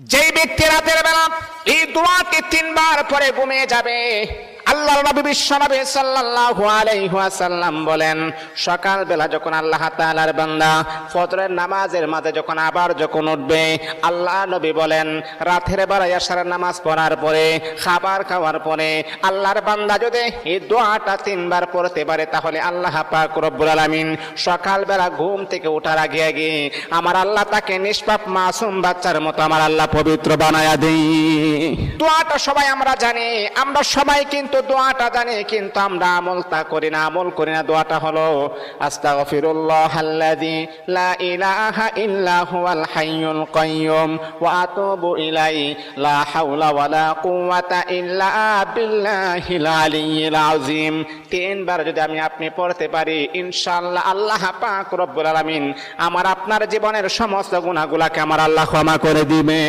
যেই ব্যক্তি রাতের বেলা এই দোয়াটি 3 বার পরে ঘুমিয়ে যাবে, আল্লাহর নবী বিশ্বনবী সাল্লাল্লাহু আলাইহি ওয়াসাল্লাম বলেন, সকাল বেলা যখন আল্লাহ তাআলার বান্দা ফজরের নামাজের মাঝে যখন উঠবে, আল্লাহ নবী বলেন রাতের বেলা এশারের নামাজ পড়ার পরে, খাবার খাওয়ার পরে আল্লাহর বান্দা যদি এই দোয়াটা 3 বার পড়তে পারে, তাহলে আল্লাহ পাক রব্বুল আলামিন সকাল বেলা ঘুম থেকে ওঠার আগে আগে আমার আল্লাহ তাকে নিষ্পাপ মাসুম বাচ্চার মতো আমার আল্লাহ পবিত্র বানায়া দেই। দোয়াটা সবাই আমরা জানি, আমরা সবাই কিন্তু দোয়াটা জানি, কিন্তু আমরা আমল করি না। দোয়াটা হলো আস্তাগফিরুল্লাহাল্লাযী লা ইলাহা ইল্লা হুয়াল হাইয়ুল কাইয়্যুম ওয়া আতুবু ইলাইহি লা হাওলা ওয়ালা কুওয়াতা ইল্লা বিল্লাহিল আলিয়্যিল আযীম। 3 বার যদি আপনি পড়তে পারি, ইনশাআল্লাহ আল্লাহ পাক রব্বুল আলামিন আমার আপনার জীবনের সমস্ত গুনাহগুলোকে আমার আল্লাহ ক্ষমা করে দিবে।